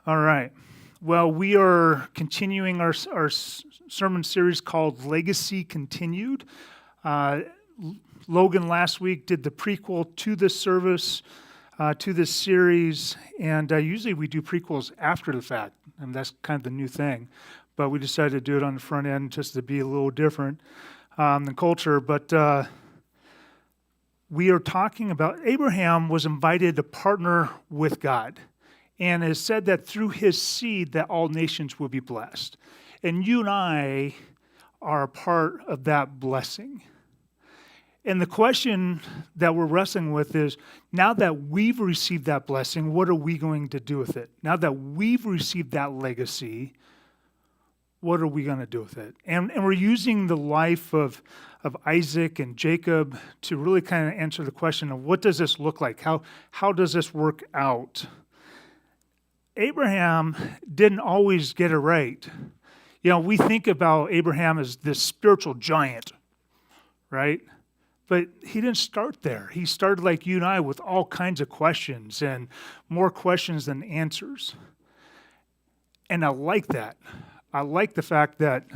All right. Well, we are continuing our sermon series called Legacy Continued. Uh, Logan last week did the prequel to this service, to this series, and usually we do prequels after the fact, and that's kind of the new thing. But we decided to do it on the front end just to be a little different than culture. But we are talking about Abraham was invited to partner with God. And it is said that through his seed that all nations will be blessed. And you and I are a part of that blessing. And the question that we're wrestling with is, now that we've received that blessing, what are we going to do with it? Now that we've received that legacy, what are we going to do with it? And we're using the life of Isaac and Jacob to really kind of answer the question of what does this look like? How does this work out? Abraham didn't always get it right. You know, we think about Abraham as this spiritual giant, right? But he didn't start there. He started like you and I with all kinds of questions and more questions than answers. And I like that. I like the fact that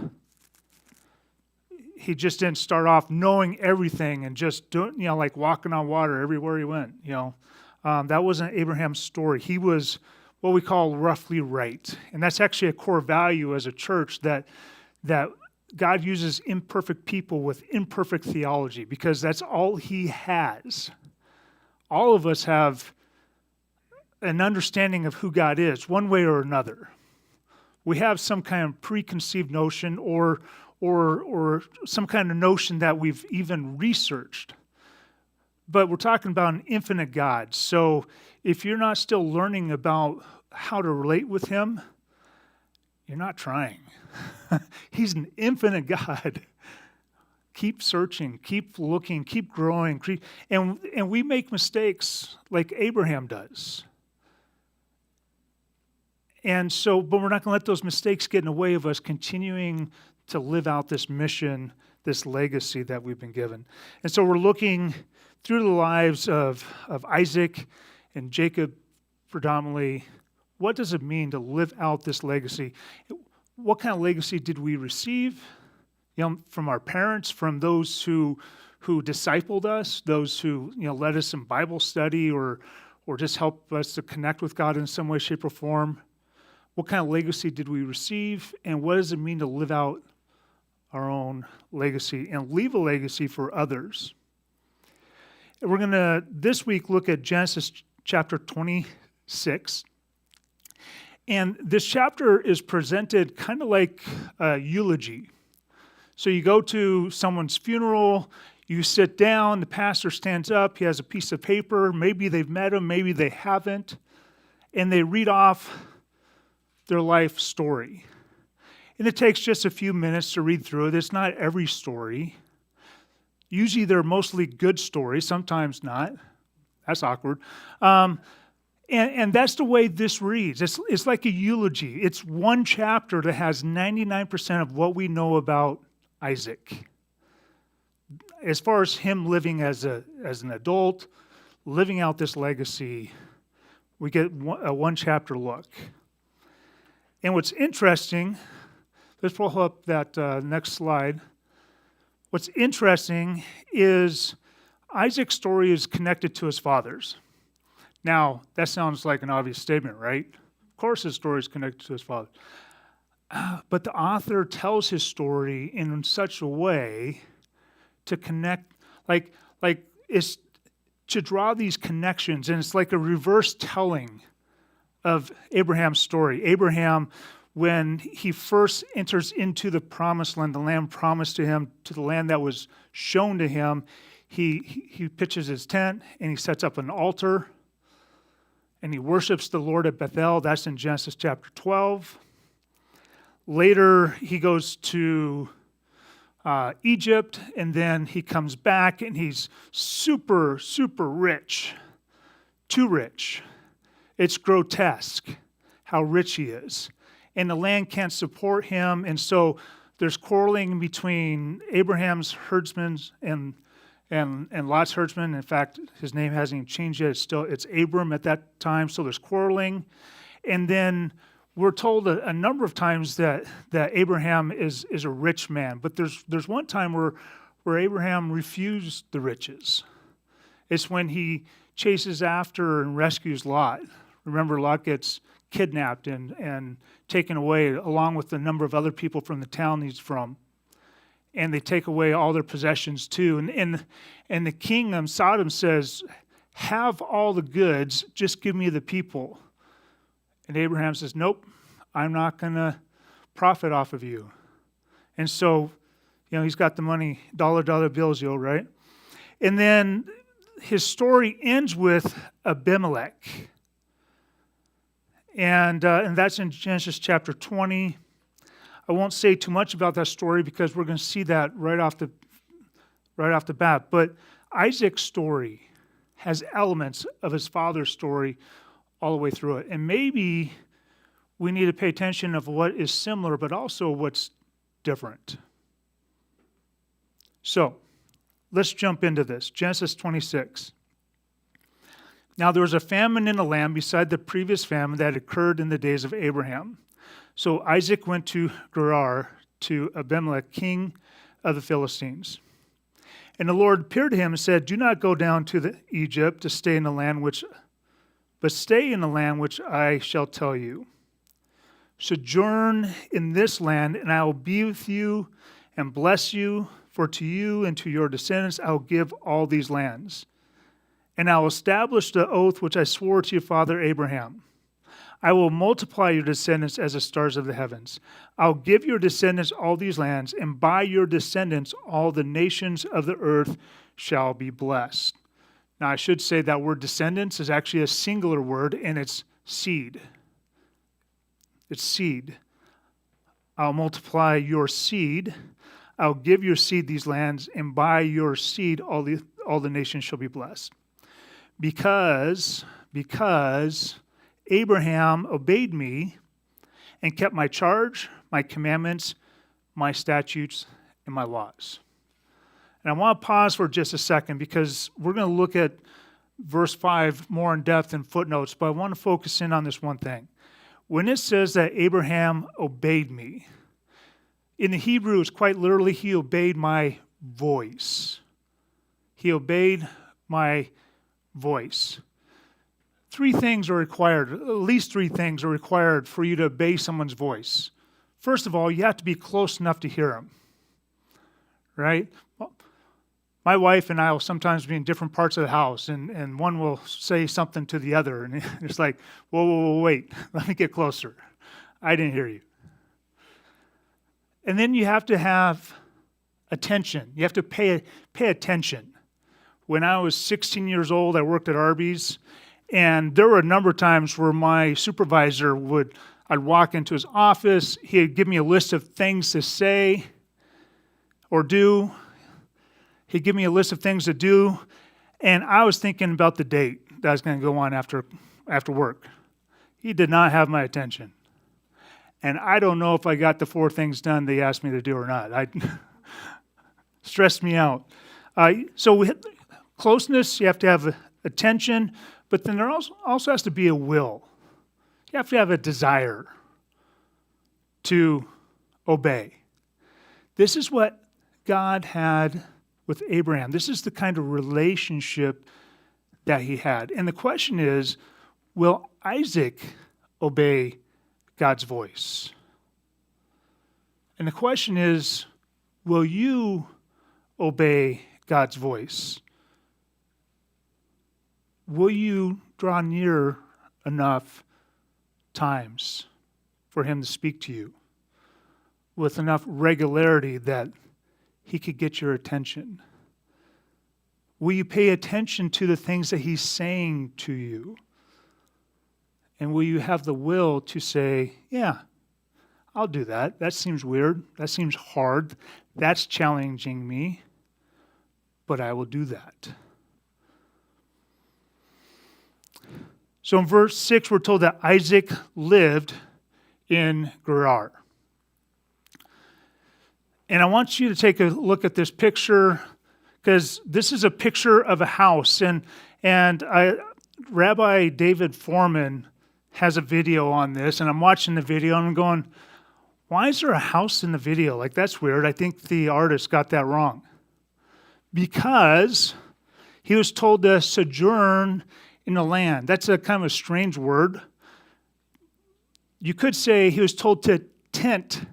he just didn't start off knowing everything and just doing, like walking on water everywhere he went. That wasn't Abraham's story. He was what we call roughly right. And that's actually a core value as a church that God uses imperfect people with imperfect theology because that's all he has. All of us have an understanding of who God is, one way or another. We have some kind of preconceived notion or some kind of notion that we've even researched. But we're talking about an infinite God. So if you're not still learning about how to relate with him, you're not trying. He's an infinite God. Keep searching, keep looking, keep growing. And we make mistakes like Abraham does. And so, but we're not going to let those mistakes get in the way of us continuing to live out this mission, this legacy that we've been given. And so we're looking through the lives of Isaac and Jacob predominantly. What does it mean to live out this legacy? What kind of legacy did we receive? From our parents, from those who discipled us, those who led us in Bible study or just helped us to connect with God in some way, shape, or form. What kind of legacy did we receive? And what does it mean to live out our own legacy and leave a legacy for others? We're going to, this week, look at Genesis chapter 26. And this chapter is presented kind of like a eulogy. So you go to someone's funeral, you sit down, the pastor stands up, he has a piece of paper, maybe they've met him, maybe they haven't, and they read off their life story. And it takes just a few minutes to read through it. It's not every story. Usually they're mostly good stories, sometimes not. That's awkward. And that's the way this reads. It's like a eulogy. It's one chapter that has 99% of what we know about Isaac. As far as him living as an adult, living out this legacy, we get a one chapter look. And what's interesting, let's pull up that next slide. What's interesting is Isaac's story is connected to his father's. Now, that sounds like an obvious statement, right? Of course his story is connected to his father. But the author tells his story in such a way to connect, like it's to draw these connections, and it's like a reverse telling of Abraham's story. Abraham, when he first enters into the promised land, the land promised to him, to the land that was shown to him, he pitches his tent and he sets up an altar and he worships the Lord at Bethel. That's in Genesis chapter 12. Later, he goes to Egypt, and then he comes back, and he's super, super rich. Too rich. It's grotesque how rich he is. And the land can't support him, and so there's quarreling between Abraham's herdsmen and Lot's herdsman. In fact, his name hasn't even changed yet. It's Abram at that time, so there's quarreling. And then we're told a number of times that Abraham is a rich man. But there's one time where Abraham refused the riches. It's when he chases after and rescues Lot. Remember, Lot gets kidnapped and taken away along with a number of other people from the town he's from. And they take away all their possessions too. And the king of Sodom says, have all the goods, just give me the people. And Abraham says, nope, I'm not going to profit off of you. And so, he's got the money, dollar bills, right? And then his story ends with Abimelech. And that's in Genesis chapter 20. I won't say too much about that story because we're going to see that right off the bat. But Isaac's story has elements of his father's story all the way through it. And maybe we need to pay attention of what is similar, but also what's different. So, let's jump into this. Genesis 26. Now there was a famine in the land beside the previous famine that occurred in the days of Abraham. So Isaac went to Gerar to Abimelech, king of the Philistines. And the Lord appeared to him and said, do not go down to Egypt to stay in the land but stay in the land which I shall tell you. Sojourn in this land, and I will be with you and bless you, for to you and to your descendants I will give all these lands. And I will establish the oath which I swore to your father Abraham. I will multiply your descendants as the stars of the heavens. I'll give your descendants all these lands, and by your descendants all the nations of the earth shall be blessed. Now I should say that word descendants is actually a singular word, and it's seed. It's seed. I'll multiply your seed. I'll give your seed these lands, and by your seed all the nations shall be blessed. Because Abraham obeyed me and kept my charge, my commandments, my statutes, and my laws. And I want to pause for just a second because we're going to look at verse 5 more in depth in footnotes, but I want to focus in on this one thing. When it says that Abraham obeyed me, in the Hebrew it's quite literally, he obeyed my voice. He obeyed my voice. At least three things are required for you to obey someone's voice. First of all, you have to be close enough to hear them, right? My wife and I will sometimes be in different parts of the house, and one will say something to the other, and it's like, whoa, wait, let me get closer. I didn't hear you. And then you have to have attention. You have to pay attention. When I was 16 years old, I worked at Arby's, and there were a number of times where my supervisor I'd walk into his office, he'd give me a list of things to say or do. He'd give me a list of things to do, and I was thinking about the date that was going to go on after work. He did not have my attention. And I don't know if I got the 4 things done they asked me to do or not. Stressed me out. So closeness, you have to have attention, but then there also has to be a will. You have to have a desire to obey. This is what God had with Abraham. This is the kind of relationship that he had. And the question is, will Isaac obey God's voice? And the question is, will you obey God's voice? Will you draw near enough times for him to speak to you with enough regularity that he could get your attention? Will you pay attention to the things that he's saying to you? And will you have the will to say, yeah, I'll do that. That seems weird. That seems hard. That's challenging me. But I will do that. So in verse 6, we're told that Isaac lived in Gerar. And I want you to take a look at this picture, because this is a picture of a house. And Rabbi David Foreman has a video on this, and I'm watching the video and I'm going, why is there a house in the video? Like, that's weird. I think the artist got that wrong. Because he was told to sojourn in the land. That's a kind of a strange word. You could say he was told to tent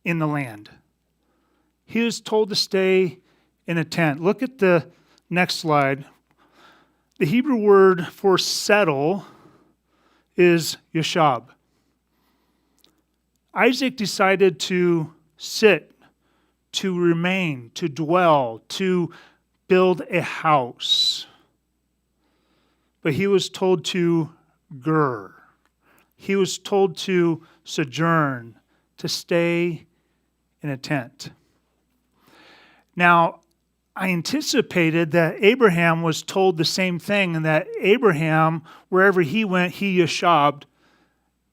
in the land. He was told to stay in a tent. Look at the next slide. The Hebrew word for settle is yashab. Isaac decided to sit, to remain, to dwell, to build a house. But he was told to ger. He was told to sojourn, to stay in a tent. Now, I anticipated that Abraham was told the same thing, and that Abraham, wherever he went, he yashabed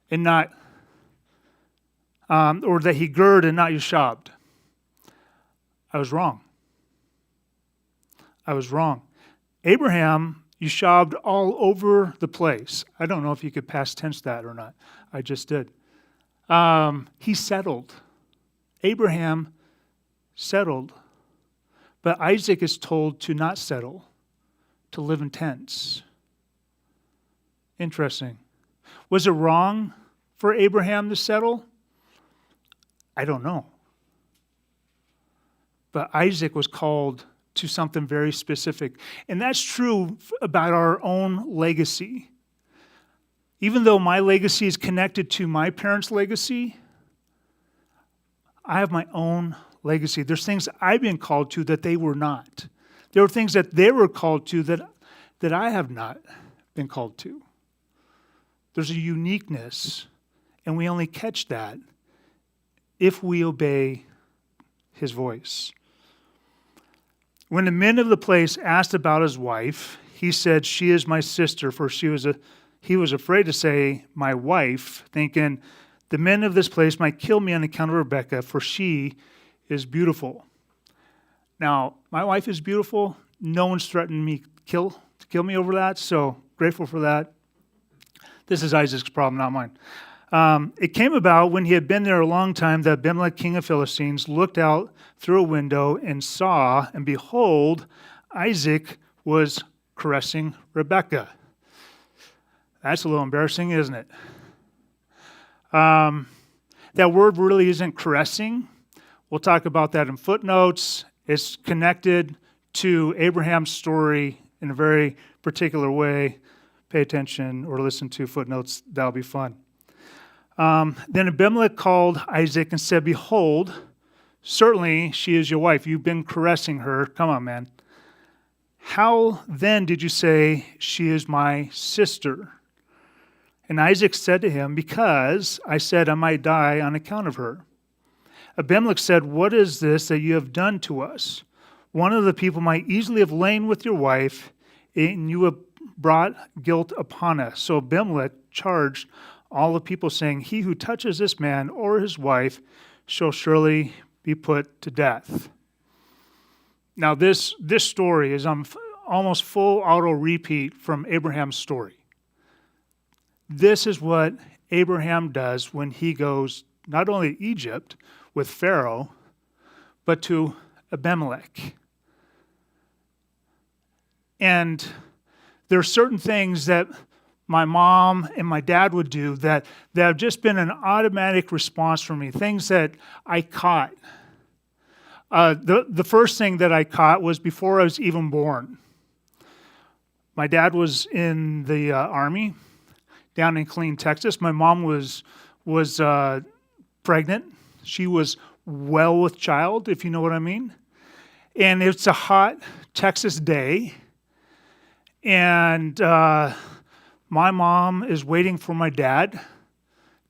and not, or that he girded and not yashabed. I was wrong. I was wrong. Abraham yashabed all over the place. I don't know if you could past tense that or not. I just did. He settled. Abraham settled. But Isaac is told to not settle, to live in tents. Interesting. Was it wrong for Abraham to settle? I don't know. But Isaac was called to something very specific. And that's true about our own legacy. Even though my legacy is connected to my parents' legacy, I have my own legacy. There's things I've been called to that they were not. There were things that they were called to that I have not been called to. There's a uniqueness, and we only catch that if we obey his voice. When the men of the place asked about his wife, he said, "She is my sister," for he was afraid to say, "my wife," thinking, the men of this place might kill me on account of Rebekah, for she is beautiful. Now, my wife is beautiful. No one's threatened to kill me over that, so grateful for that. This is Isaac's problem, not mine. It came about when he had been there a long time that Abimelech, king of Philistines, looked out through a window and saw, and behold, Isaac was caressing Rebekah. That's a little embarrassing, isn't it? That word really isn't caressing. We'll talk about that in footnotes. It's connected to Abraham's story in a very particular way. Pay attention or listen to footnotes. That'll be fun. Then Abimelech called Isaac and said, "Behold, certainly she is your wife. You've been caressing her. Come on, man. How then did you say she is my sister?" And Isaac said to him, "Because I said I might die on account of her." Abimelech said, "What is this that you have done to us? One of the people might easily have lain with your wife, and you have brought guilt upon us." So Abimelech charged all the people, saying, "He who touches this man or his wife shall surely be put to death." Now this story is on almost full auto repeat from Abraham's story. This is what Abraham does when he goes not only to Egypt with Pharaoh, but to Abimelech. And there are certain things that my mom and my dad would do that have just been an automatic response for me, things that I caught. The first thing that I caught was before I was even born. My dad was in the Army down in Killeen, Texas. My mom was pregnant. She was well with child, if you know what I mean. And it's a hot Texas day. And my mom is waiting for my dad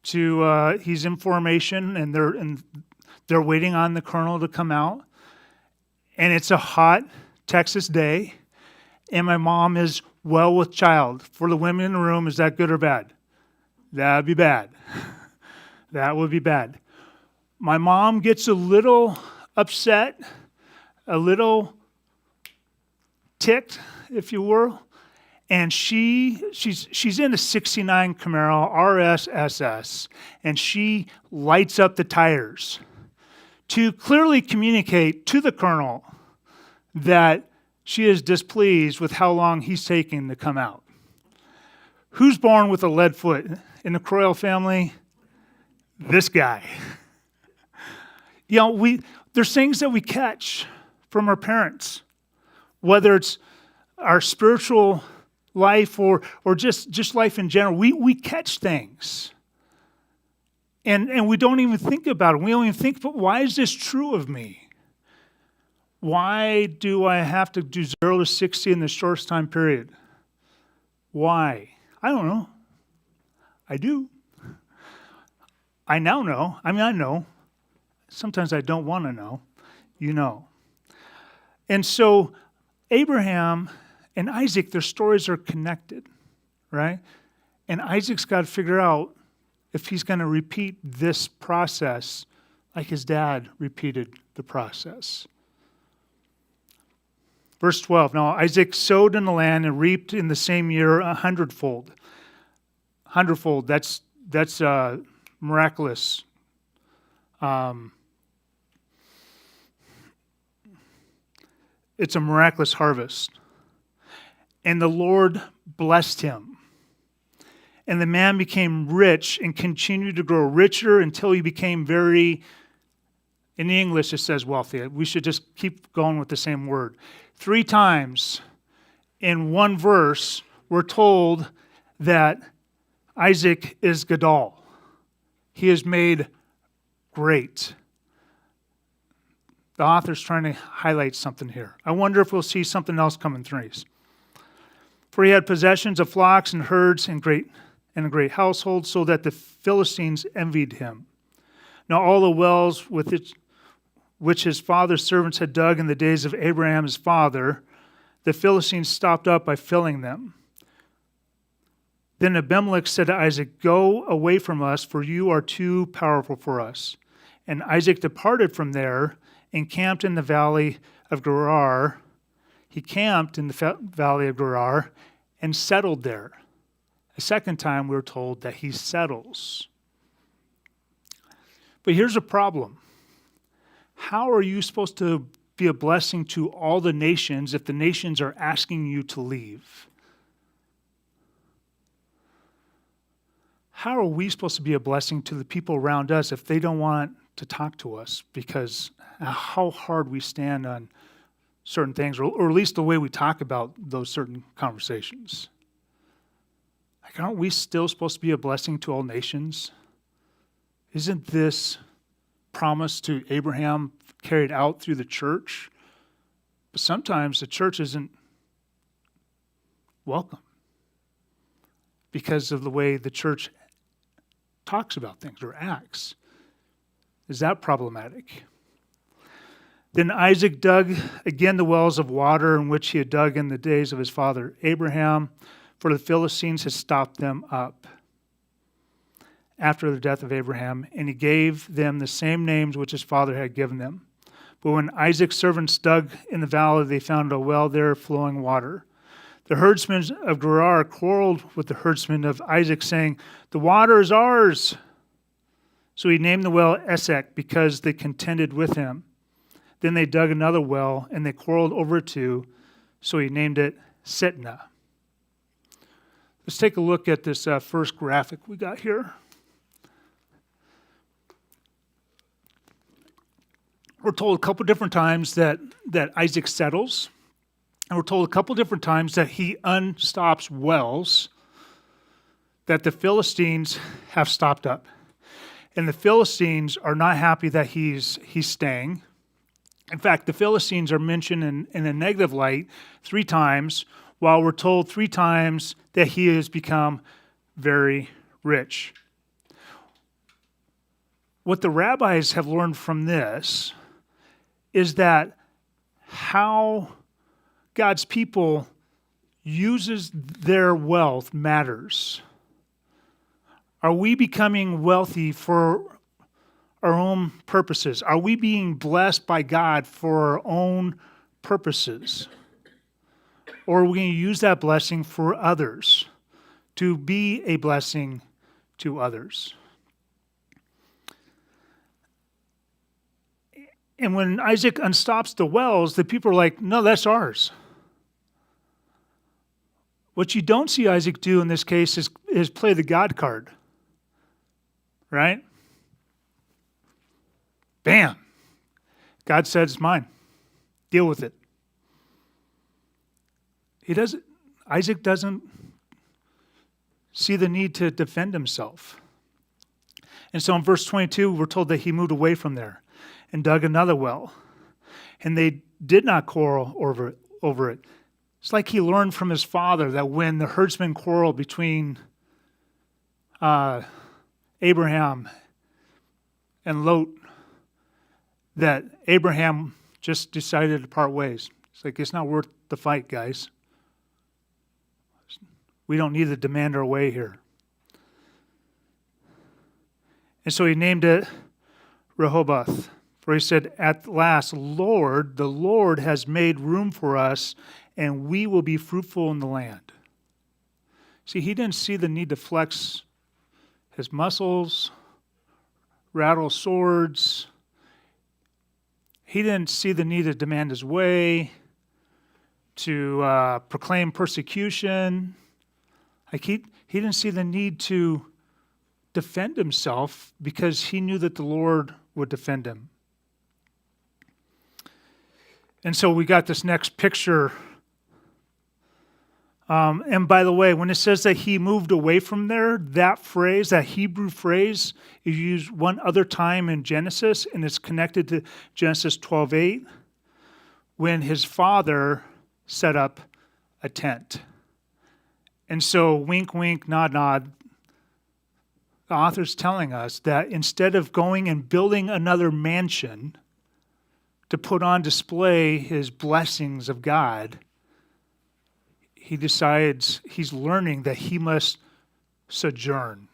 to, he's in formation, and they're waiting on the colonel to come out. And it's a hot Texas day. And my mom is well with child. For the women in the room, is that good or bad? That would be bad. That would be bad. My mom gets a little upset, a little ticked, if you will, And she's in a 69 Camaro RSSS, and she lights up the tires to clearly communicate to the colonel that she is displeased with how long he's taking to come out. Who's born with a lead foot in the Croyle family? This guy. There's things that we catch from our parents, whether it's our spiritual life or just life in general. We catch things. And we don't even think about it. We don't even think, but why is this true of me? Why do I have to do 0 to 60 in the shortest time period? Why? I don't know. I do. I now know. I know. Sometimes I don't want to know. You know. And so Abraham and Isaac, their stories are connected, right? And Isaac's got to figure out if he's going to repeat this process like his dad repeated the process. Verse 12, now Isaac sowed in the land and reaped in the same year 100-fold. 100-fold, that's miraculous. It's a miraculous harvest. And the Lord blessed him. And the man became rich and continued to grow richer until he became very, in English it says wealthy. We should just keep going with the same word. 3 times in one verse, we're told that Isaac is Gadol. He is made great. The author's trying to highlight something here. I wonder if we'll see something else come in threes. For he had possessions of flocks and herds and a great household, so that the Philistines envied him. Now all the wells which his father's servants had dug in the days of Abraham his father, the Philistines stopped up by filling them. Then Abimelech said to Isaac, "Go away from us, for you are too powerful for us." And Isaac departed from there and camped in the valley of Gerar. He camped in the valley of Gerar and settled there. A second time we're told that he settles. But here's a problem. How are you supposed to be a blessing to all the nations if the nations are asking you to leave? How are we supposed to be a blessing to the people around us if they don't want to talk to us because how hard we stand on certain things, or at least the way we talk about those certain conversations? Like, aren't we still supposed to be a blessing to all nations? Isn't this promise to Abraham carried out through the church? But sometimes the church isn't welcome because of the way the church talks about things or acts. Is that problematic? Then Isaac dug again the wells of water in which he had dug in the days of his father Abraham, for the Philistines had stopped them up after the death of Abraham, and he gave them the same names which his father had given them. But when Isaac's servants dug in the valley, they found a well there flowing water. The herdsmen of Gerar quarreled with the herdsmen of Isaac, saying, "The water is ours." So he named the well Esek, because they contended with him. Then they dug another well, and they quarreled over it too, so he named it Sitnah. Let's take a look at this first graphic we got here. We're told a couple different times that Isaac settles, and we're told a couple different times that he unstops wells that the Philistines have stopped up. And the Philistines are not happy that he's staying. In fact, the Philistines are mentioned in a negative light 3 times, while we're told 3 times that he has become very rich. What the rabbis have learned from this is that how God's people uses their wealth matters. Are we becoming wealthy for our own purposes? Are we being blessed by God for our own purposes? or we're going to use that blessing for others, to be a blessing to others. And when Isaac unstops the wells, the people are like, no, that's ours. What you don't see Isaac do in this case is play the God card. Right? Bam. God said it's mine. Deal with it. Isaac doesn't see the need to defend himself. And so in verse 22, we're told that he moved away from there and dug another well. And they did not quarrel over it. It's like he learned from his father that when the herdsmen quarreled between Abraham and Lot, that Abraham just decided to part ways. It's like, it's not worth the fight, guys. We don't need to demand our way here. And so he named it Rehoboth, for he said, at last, Lord, the Lord has made room for us, and we will be fruitful in the land. See, he didn't see the need to flex his muscles, rattle swords. He didn't see the need to demand his way, to proclaim persecution. Like he didn't see the need to defend himself because he knew that the Lord would defend him. And so we got this next picture. And by the way, when it says that he moved away from there, that phrase, that Hebrew phrase, is used one other time in Genesis, and it's connected to Genesis 12:8, when his father set up a tent. And so, wink, wink, nod, nod, the author's telling us that instead of going and building another mansion to put on display his blessings of God, he decides, he's learning that he must sojourn.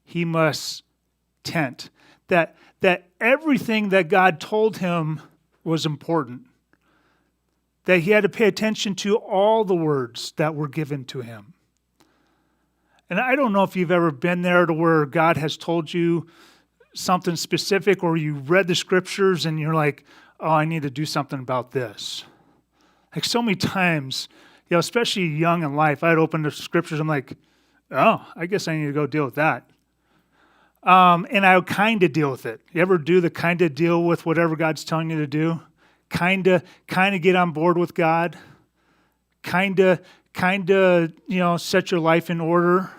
He must tent. That everything that God told him was important. That he had to pay attention to all the words that were given to him. And I don't know if you've ever been there to where God has told you something specific, or you read the scriptures and you're like, oh, I need to do something about this. Like so many times, especially young in life, I'd open the scriptures, I'm like, oh, I guess I need to go deal with that. And I would kind of deal with it. You ever do the kind of deal with whatever God's telling you to do? Kind of get on board with God? Kind of, set your life in order?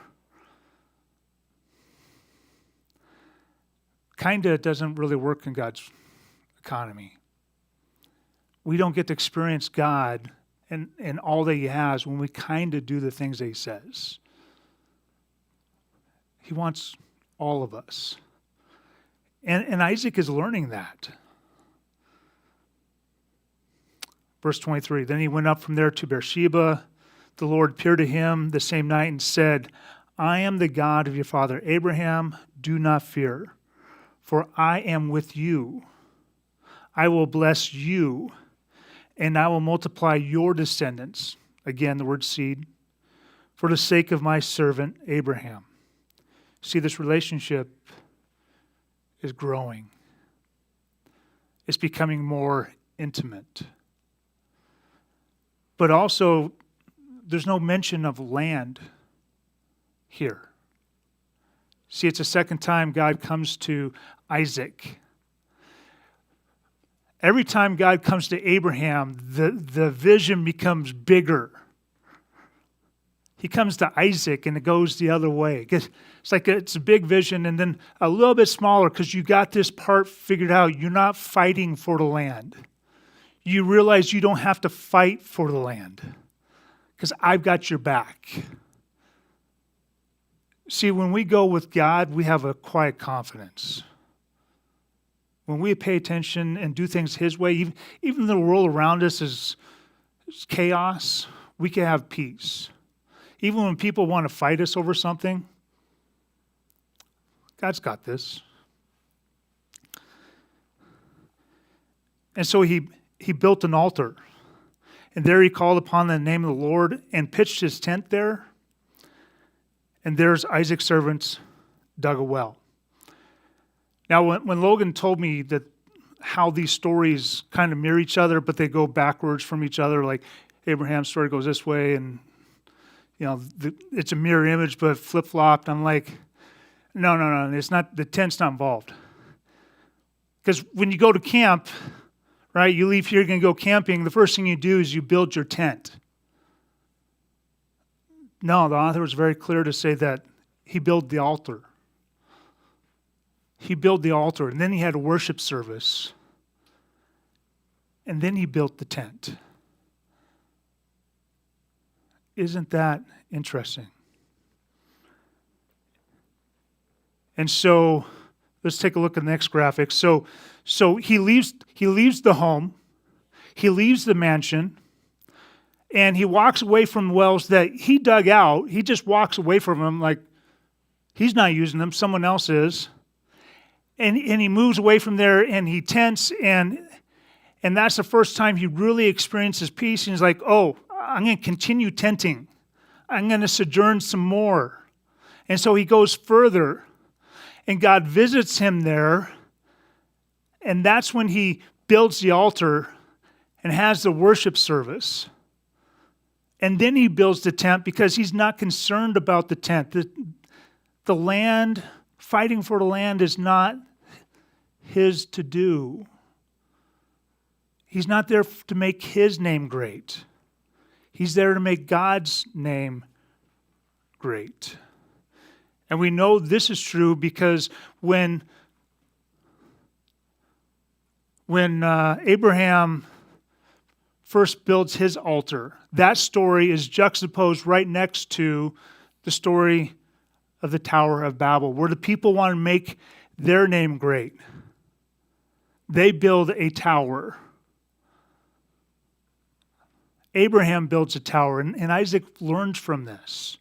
Kind of doesn't really work in God's economy. We don't get to experience God and all that he has when we kind of do the things that he says. He wants all of us. And Isaac is learning that. Verse 23, then he went up from there to Beersheba. The Lord appeared to him the same night and said, I am the God of your father Abraham. Do not fear, for I am with you. I will bless you, and I will multiply your descendants. Again, the word seed, for the sake of my servant Abraham. See, this relationship is growing. It's becoming more intimate. But also, there's no mention of land here. See, it's the second time God comes to Isaac. Every time God comes to Abraham, the vision becomes bigger. He comes to Isaac and it goes the other way. It's like it's a big vision and then a little bit smaller because you got this part figured out. You're not fighting for the land. You realize you don't have to fight for the land because I've got your back. See, when we go with God, we have a quiet confidence. When we pay attention and do things his way, even the world around us is chaos, we can have peace. Even when people want to fight us over something, God's got this. And so he built an altar. And there he called upon the name of the Lord and pitched his tent there. And there's Isaac's servants dug a well. Now, when Logan told me that how these stories kind of mirror each other, but they go backwards from each other, like Abraham's story goes this way, and it's a mirror image, but flip-flopped. I'm like, no, it's not. The tent's not involved. Because when you go to camp, right, you leave here, you're going to go camping, the first thing you do is you build your tent. No, the author was very clear to say that he built the altar. He built the altar, and then he had a worship service. And then he built the tent. Isn't that interesting? And so, let's take a look at the next graphic. So he leaves the home, he leaves the mansion, and he walks away from wells that he dug out. He just walks away from them like he's not using them, someone else is. And he moves away from there and he tents, and that's the first time he really experiences peace. And he's like, oh, I'm going to continue tenting. I'm going to sojourn some more. And so he goes further, and God visits him there, and that's when he builds the altar and has the worship service. And then he builds the tent because he's not concerned about the tent. The land, fighting for the land is not his to do. He's not there to make his name great. He's there to make God's name great. And we know this is true because when Abraham first builds his altar, that story is juxtaposed right next to the story of the Tower of Babel, where the people want to make their name great. They build a tower. Abraham builds a tower, and Isaac learns from this.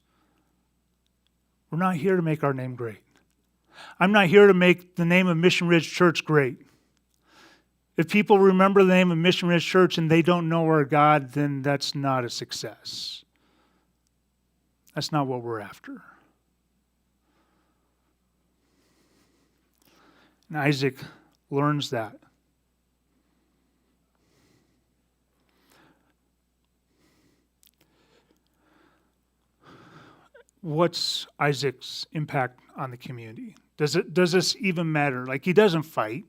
We're not here to make our name great. I'm not here to make the name of Mission Ridge Church great. If people remember the name of Mission Ridge Church and they don't know our God, then that's not a success. That's not what we're after. And Isaac learns that. What's Isaac's impact on the community? Does this even matter? Like, he doesn't fight.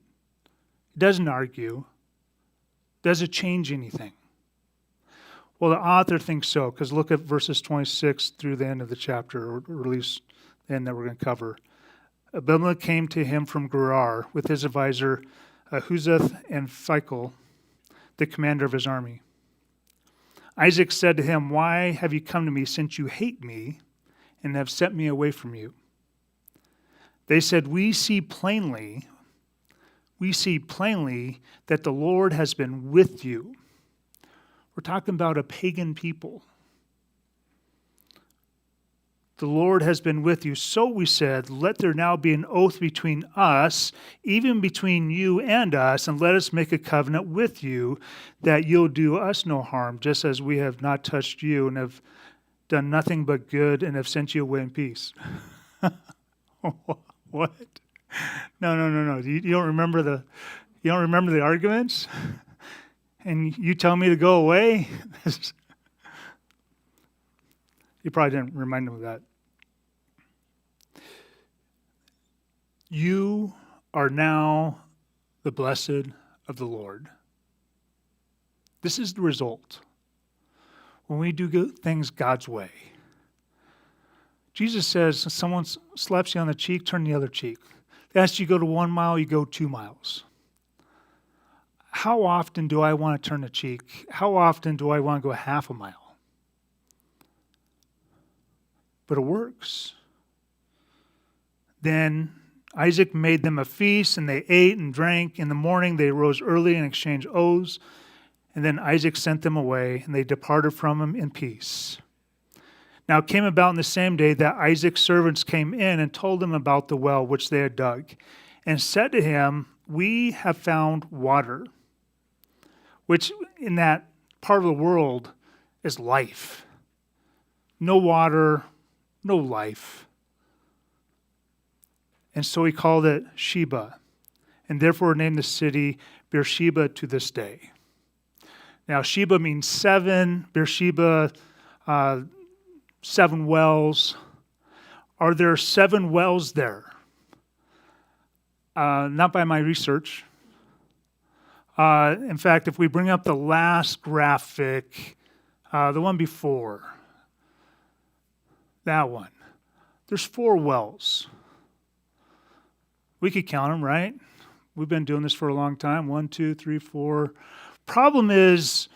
He doesn't argue. Does it change anything? Well, the author thinks so, because look at verses 26 through the end of the chapter, or at least the end that we're going to cover. Abimelech came to him from Gerar with his advisor Huzath and Phicol, the commander of his army. Isaac said to him, "Why have you come to me, since you hate me and have sent me away from you?" They said, we see plainly that the Lord has been with you. We're talking about a pagan people. The Lord has been with you. So we said, let there now be an oath between us, even between you and us, and let us make a covenant with you that you'll do us no harm, just as we have not touched you and have done nothing but good and have sent you away in peace. What? No. You don't remember the arguments? And you tell me to go away? You probably didn't remind him of that. You are now the blessed of the Lord. This is the result when we do things God's way. Jesus says, someone slaps you on the cheek, turn the other cheek. They ask you to go to 1 mile, you go 2 miles. How often do I want to turn a cheek? How often do I want to go half a mile? But it works. Then Isaac made them a feast, and they ate and drank. In the morning they rose early and exchanged oaths. And then Isaac sent them away, and they departed from him in peace. Now it came about in the same day that Isaac's servants came in and told him about the well which they had dug, and said to him, we have found water. Which in that part of the world is life. No water, no life. And so he called it Sheba, and therefore named the city Beersheba to this day. Now, Sheba means seven. Beersheba, 7 wells. Are there 7 wells there? Not by my research. In fact, if we bring up the last graphic, the one before, that one, there's 4 wells. We could count them, right? We've been doing this for a long time. 1, 2, 3, 4. Problem is,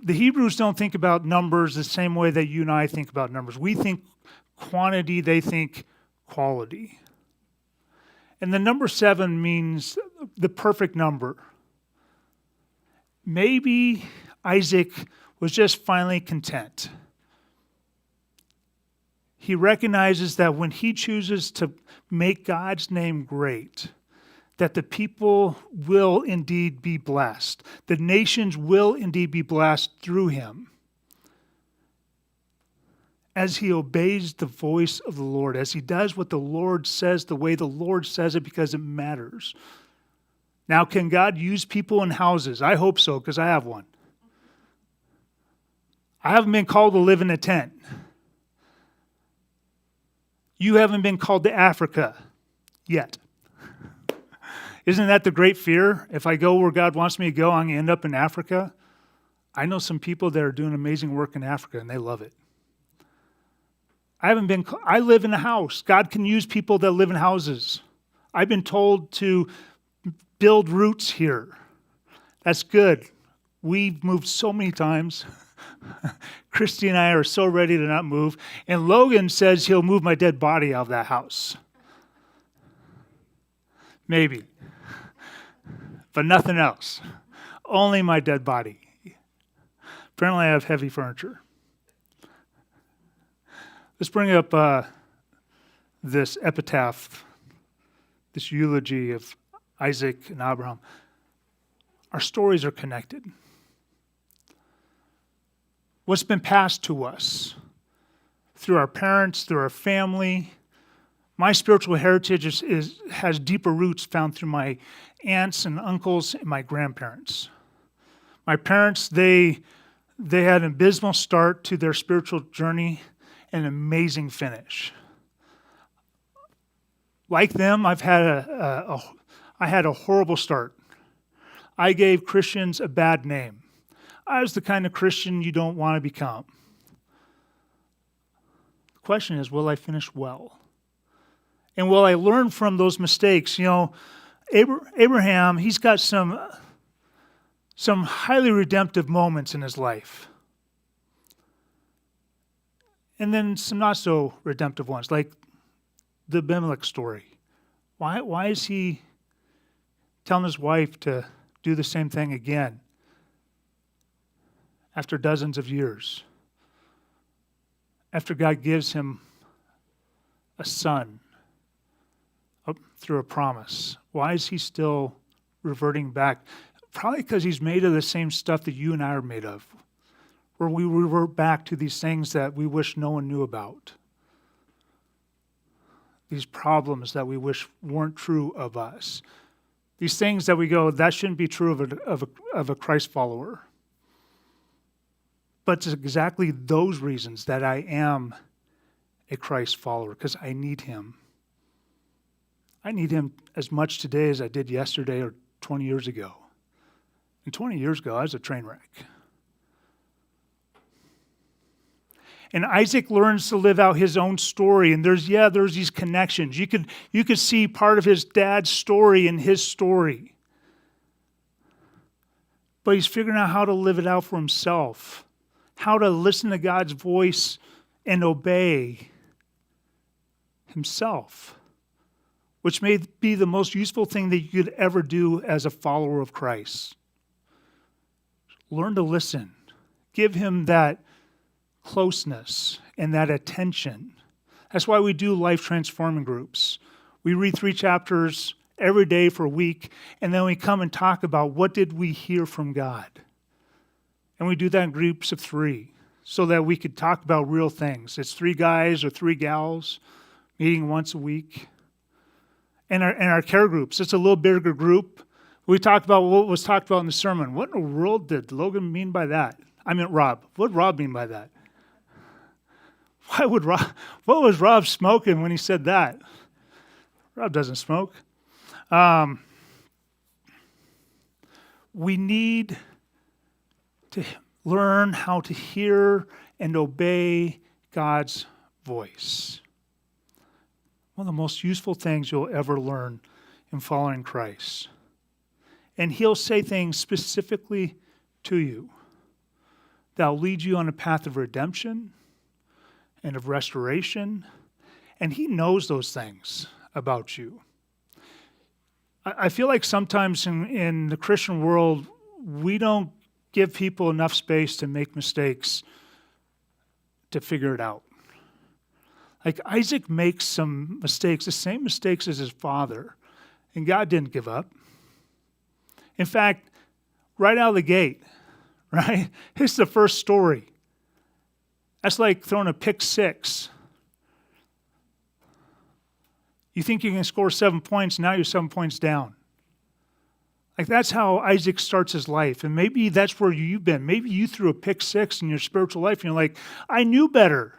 the Hebrews don't think about numbers the same way that you and I think about numbers. We think quantity, they think quality. And the number 7 means the perfect number. Maybe Isaac was just finally content. He recognizes that when he chooses to make God's name great, that the people will indeed be blessed. The nations will indeed be blessed through him. As he obeys the voice of the Lord, as he does what the Lord says the way the Lord says it because it matters. Now, can God use people in houses? I hope so, because I have one. I haven't been called to live in a tent. You haven't been called to Africa yet. Isn't that the great fear? If I go where God wants me to go, I'm going to end up in Africa. I know some people that are doing amazing work in Africa, and they love it. I live in a house. God can use people that live in houses. I've been told to build roots here. That's good. We've moved so many times. Christy and I are so ready to not move. And Logan says he'll move my dead body out of that house. Maybe. But nothing else. Only my dead body. Apparently I have heavy furniture. Let's bring up this epitaph, this eulogy of Isaac and Abraham. Our stories are connected. What's been passed to us through our parents, through our family. My spiritual heritage has deeper roots found through my aunts and uncles and my grandparents. My parents, they had an abysmal start to their spiritual journey and an amazing finish. Like them, I had a horrible start. I gave Christians a bad name. I was the kind of Christian you don't want to become. The question is, will I finish well? And will I learn from those mistakes? You know, Abraham, he's got some highly redemptive moments in his life. And then some not so redemptive ones, like the Abimelech story. Why is he telling his wife to do the same thing again after dozens of years? After God gives him a son through a promise, why is he still reverting back? Probably because he's made of the same stuff that you and I are made of, where we revert back to these things that we wish no one knew about. These problems that we wish weren't true of us. These things that we go, that shouldn't be true of a Christ follower. But it's exactly those reasons that I am a Christ follower, because I need him. I need him as much today as I did yesterday or 20 years ago. And 20 years ago, I was a train wreck. And Isaac learns to live out his own story. And there's these connections. You could see part of his dad's story in his story. But he's figuring out how to live it out for himself. How to listen to God's voice and obey himself. Which may be the most useful thing that you could ever do as a follower of Christ. Learn to listen. Give him that closeness and that attention. That's why we do life transforming groups. We read 3 chapters every day for a week, and then we come and talk about what did we hear from God. And we do that in groups of 3 so that we could talk about real things. It's 3 guys or 3 gals meeting once a week. And our care groups, it's a little bigger group. We talked about what was talked about in the sermon. What in the world did Logan mean by that? I meant Rob. What did Rob mean by that? What was Rob smoking when he said that? Rob doesn't smoke. We need to learn how to hear and obey God's voice. One of the most useful things you'll ever learn in following Christ. And he'll say things specifically to you that will lead you on a path of redemption and of restoration. And he knows those things about you. I feel like sometimes in the Christian world, we don't give people enough space to make mistakes to figure it out. Like Isaac makes some mistakes, the same mistakes as his father, and God didn't give up. In fact, right out of the gate, right? Here's the first story. That's like throwing a pick 6. You think you can score 7 points, now you're 7 points down. Like that's how Isaac starts his life. And maybe that's where you've been. Maybe you threw a pick 6 in your spiritual life and you're like, I knew better.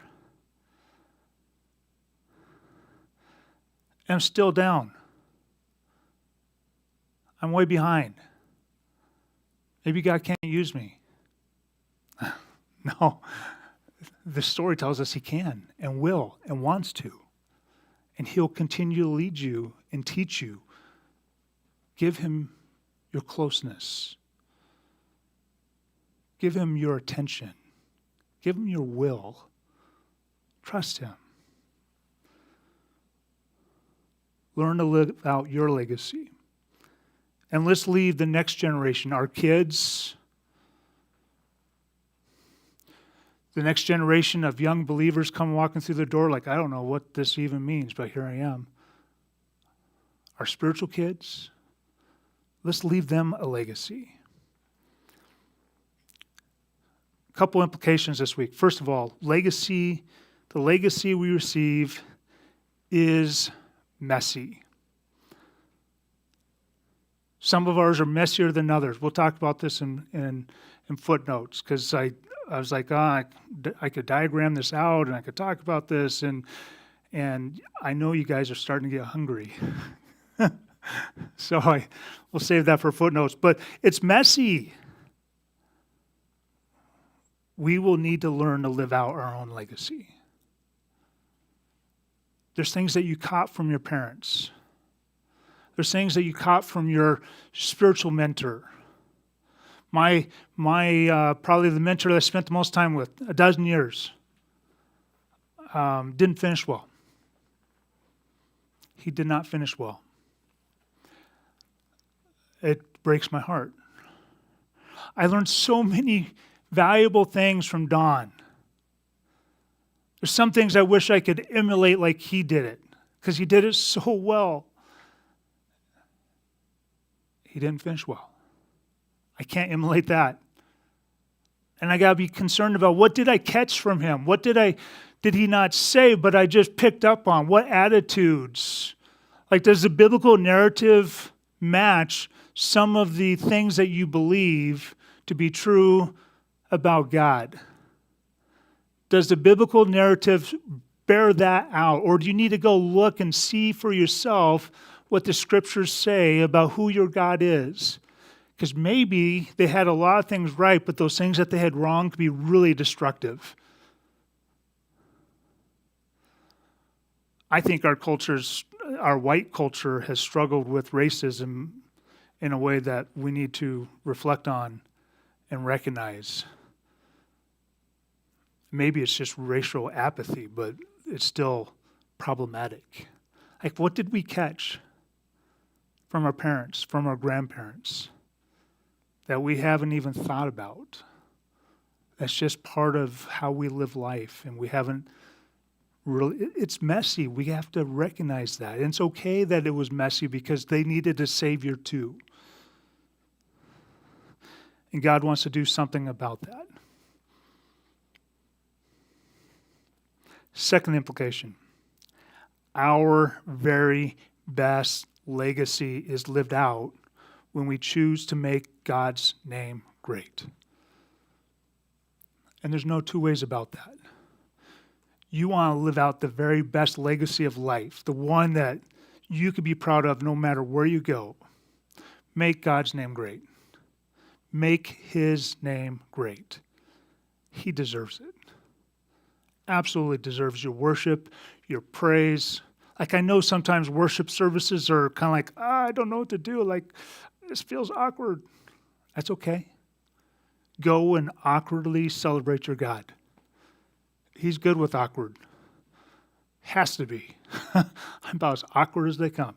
And I'm still down. I'm way behind. Maybe God can't use me. No. The story tells us he can and will and wants to. And he'll continue to lead you and teach you. Give him your closeness. Give him your attention. Give him your will. Trust him. Learn to live out your legacy. And let's leave the next generation, our kids, the next generation of young believers come walking through the door like, I don't know what this even means, but here I am. Our spiritual kids, let's leave them a legacy. A couple implications this week. First of all, legacy, the legacy we receive is messy. Some of ours are messier than others. We'll talk about this in footnotes because I was like, I could diagram this out and I could talk about this, and I know you guys are starting to get hungry. So we'll save that for footnotes. But it's messy. We will need to learn to live out our own legacy. There's things that you caught from your parents. There's things that you caught from your spiritual mentor. My probably the mentor that I spent the most time with, 12 years, didn't finish well. He did not finish well. It breaks my heart. I learned so many valuable things from Don. There's some things I wish I could emulate like he did it, because he did it so well. He didn't finish well. I can't emulate that. And I got to be concerned about what did I catch from him? What did he not say, but I just picked up on? What attitudes? Like, does the biblical narrative match some of the things that you believe to be true about God? Does the biblical narrative bear that out? Or do you need to go look and see for yourself what the scriptures say about who your God is? Because maybe they had a lot of things right, but those things that they had wrong could be really destructive. I think our white culture has struggled with racism in a way that we need to reflect on and recognize. Maybe it's just racial apathy, but it's still problematic. Like, what did we catch from our parents, from our grandparents, that we haven't even thought about? That's just part of how we live life, and we haven't really, it's messy. We have to recognize that. And it's okay that it was messy because they needed a savior too. And God wants to do something about that. Second implication, our very best legacy is lived out when we choose to make God's name great. And there's no two ways about that. You want to live out the very best legacy of life, the one that you could be proud of no matter where you go. Make God's name great. Make his name great. He deserves it. Absolutely deserves your worship, your praise. Like, I know sometimes worship services are kind of like, I don't know what to do. Like, this feels awkward. That's okay. Go and awkwardly celebrate your God. He's good with awkward. Has to be. I'm about as awkward as they come.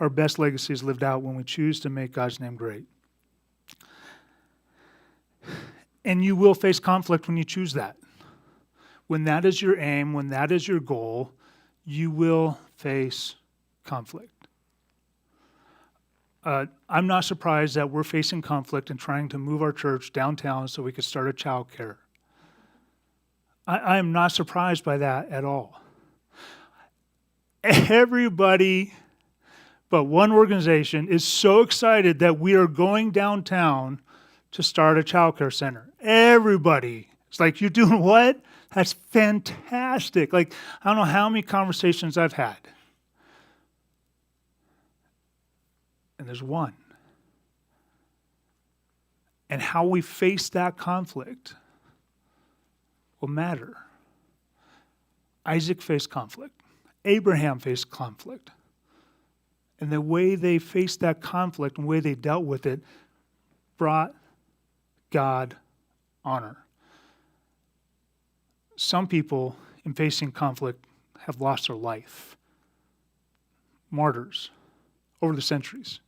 Our best legacy is lived out when we choose to make God's name great. And you will face conflict when you choose that. When that is your aim, when that is your goal, you will face conflict. I'm not surprised that we're facing conflict and trying to move our church downtown so we could start a child care. I am not surprised by that at all. Everybody but one organization is so excited that we are going downtown to start a child care center. Everybody. It's like, you're doing what? That's fantastic. Like, I don't know how many conversations I've had. And there's one. And how we face that conflict will matter. Isaac faced conflict. Abraham faced conflict. And the way they faced that conflict and the way they dealt with it brought God honor. Some people in facing conflict have lost their life. Martyrs over the centuries.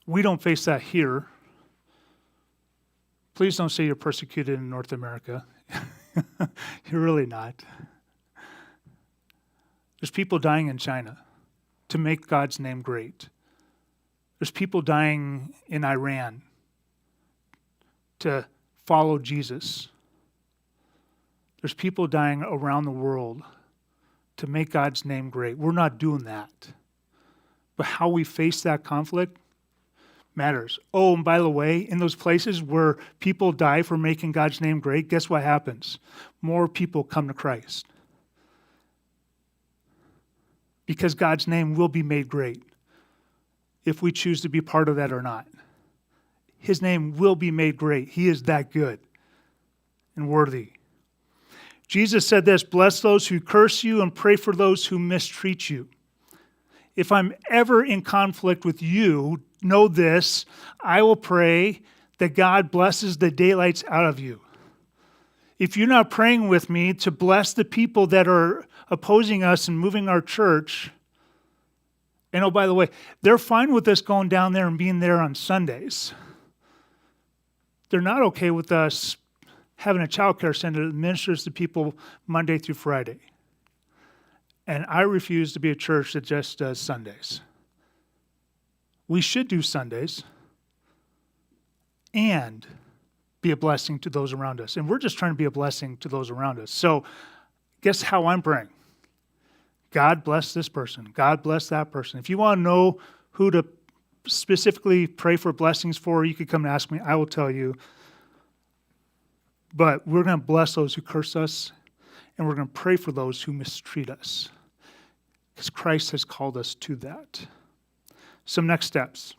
We don't face that here. Please don't say you're persecuted in North America. You're really not. There's people dying in China to make God's name great. There's people dying in Iran to follow Jesus. There's people dying around the world to make God's name great. We're not doing that. But how we face that conflict matters. Oh, and by the way, in those places where people die for making God's name great, guess what happens? More people come to Christ. Because God's name will be made great if we choose to be part of that or not. His name will be made great. He is that good and worthy. Jesus said this, bless those who curse you and pray for those who mistreat you. If I'm ever in conflict with you, know this, I will pray that God blesses the daylights out of you. If you're not praying with me to bless the people that are opposing us and moving our church, and oh, by the way, they're fine with us going down there and being there on Sundays. They're not okay with us having a child care center that ministers to people Monday through Friday. And I refuse to be a church that just does Sundays. We should do Sundays and be a blessing to those around us. And we're just trying to be a blessing to those around us. So guess how I'm praying? God bless this person. God bless that person. If you want to know who to specifically pray for blessings for, you could come and ask me. I will tell you. But we're going to bless those who curse us, and we're going to pray for those who mistreat us, because Christ has called us to that. Some next steps.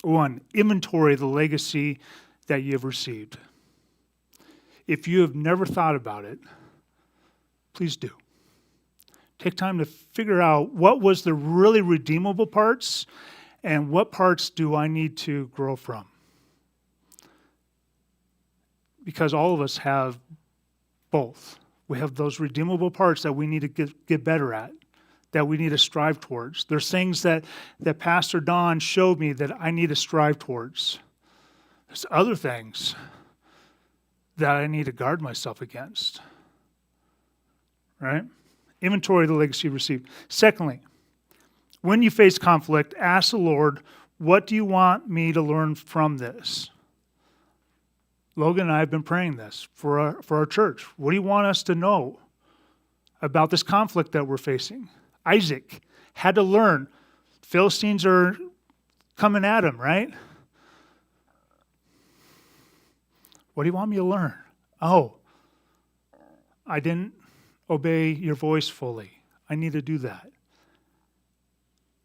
1, inventory the legacy that you have received. If you have never thought about it, please do. Take time to figure out what was the really redeemable parts and what parts do I need to grow from. Because all of us have both. We have those redeemable parts that we need to get better at, that we need to strive towards. There's things that Pastor Don showed me that I need to strive towards. There's other things that I need to guard myself against. Right? Inventory of the legacy received. Secondly, When you face conflict, ask the Lord, what do you want me to learn from this? Logan and I have been praying this for our church. What do you want us to know about this conflict that we're facing? Isaac had to learn. Philistines are coming at him, right? What do you want me to learn? Oh, I didn't obey your voice fully. I need to do that.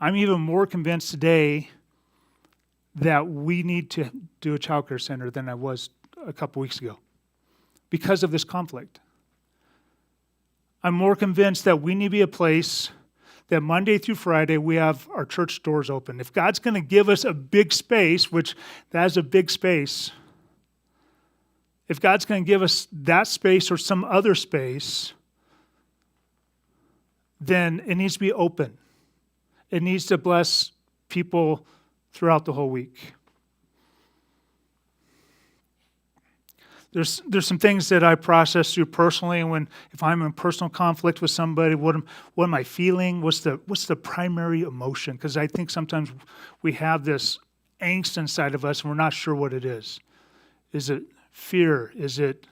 I'm even more convinced today that we need to do a childcare center than I was a couple weeks ago because of this conflict. I'm more convinced that we need to be a place that Monday through Friday we have our church doors open. If God's going to give us a big space, which that is a big space, if God's going to give us that space or some other space, then it needs to be open. It needs to bless people throughout the whole week. There's some things that I process through personally, and if I'm in personal conflict with somebody, what am I feeling? What's the primary emotion? Because I think sometimes we have this angst inside of us, and we're not sure what it is. Is it fear? Is it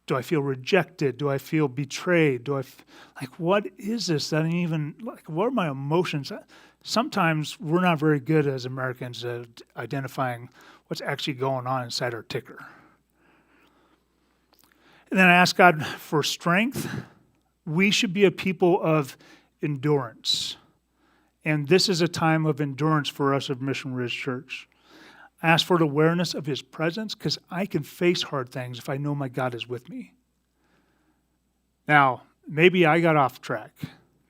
do I feel rejected? Do I feel betrayed? What is this? That even what are my emotions? Sometimes we're not very good as Americans at identifying what's actually going on inside our ticker. And then I ask God for strength. We should be a people of endurance. And this is a time of endurance for us of Mission Ridge Church. I ask for the awareness of His presence because I can face hard things if I know my God is with me. Now, maybe I got off track.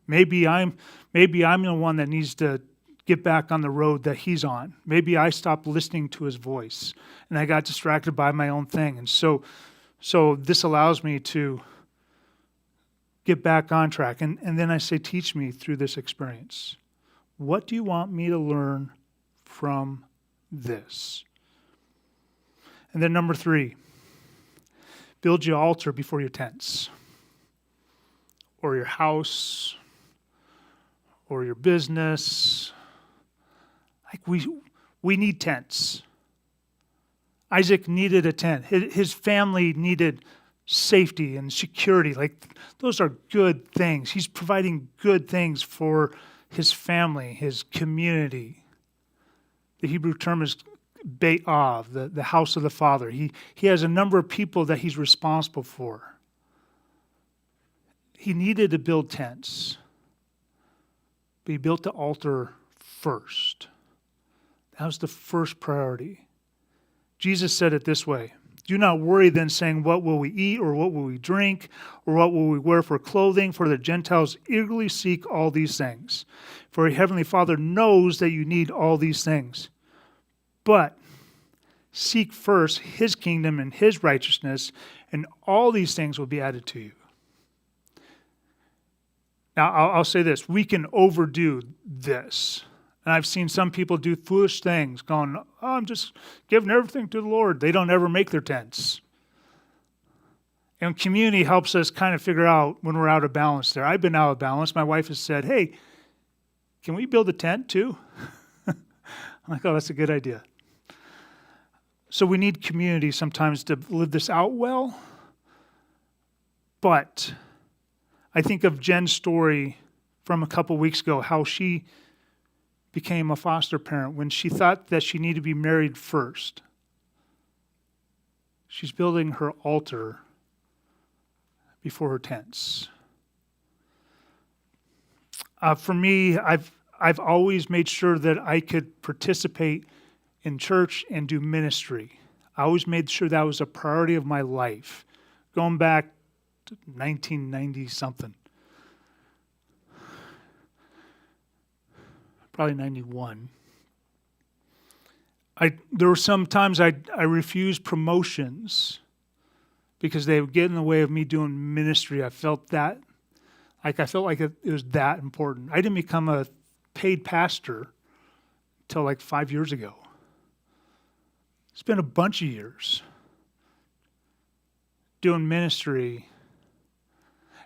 Maybe I'm the one that needs to get back on the road that He's on. Maybe I stopped listening to His voice and I got distracted by my own thing. And so this allows me to get back on track. And then I say, teach me through this experience. What do you want me to learn from this? And then number 3, build your altar before your tents or your house or your business. We need tents. Isaac needed a tent. His family needed safety and security. Those are good things. He's providing good things for his family, his community. The Hebrew term is Beit Av, the house of the Father. He has a number of people that he's responsible for. He needed to build tents, but he built the altar first. That was the first priority. Jesus said it this way: do not worry then, saying, what will we eat, or what will we drink, or what will we wear for clothing? For the Gentiles eagerly seek all these things. For your heavenly Father knows that you need all these things. But seek first His kingdom and His righteousness, and all these things will be added to you. Now, I'll say this. We can overdo this. And I've seen some people do foolish things, going, I'm just giving everything to the Lord. They don't ever make their tents. And community helps us kind of figure out when we're out of balance there. I've been out of balance. My wife has said, hey, can we build a tent too? I'm like, oh, that's a good idea. So we need community sometimes to live this out well. But I think of Jen's story from a couple weeks ago, how she became a foster parent when she thought that she needed to be married first. She's building her altar before her tents. For me, I've always made sure that I could participate in church and do ministry. I always made sure that was a priority of my life, going back to 1990-something. Probably 91. There were some times I refused promotions because they would get in the way of me doing ministry. I felt like it was that important. I didn't become a paid pastor until 5 years ago. It's been a bunch of years doing ministry.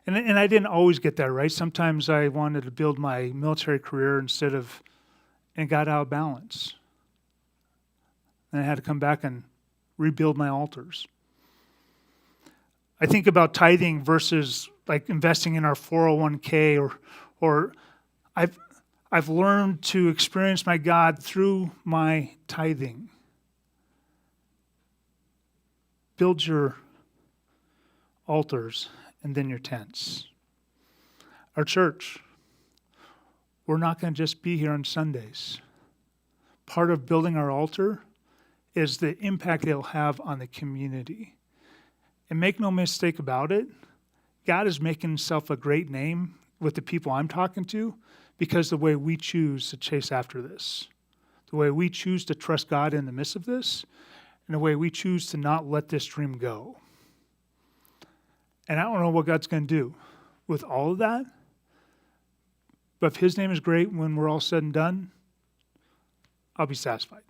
And I didn't always get that right. Sometimes I wanted to build my military career and got out of balance. And I had to come back and rebuild my altars. I think about tithing versus like investing in our 401k or I've learned to experience my God through my tithing. Build your altars and then your tents. Our church, we're not going to just be here on Sundays. Part of building our altar is the impact it'll have on the community. And make no mistake about it, God is making himself a great name with the people I'm talking to because the way we choose to chase after this, the way we choose to trust God in the midst of this, and the way we choose to not let this dream go. And I don't know what God's going to do with all of that, but if his name is great when we're all said and done, I'll be satisfied.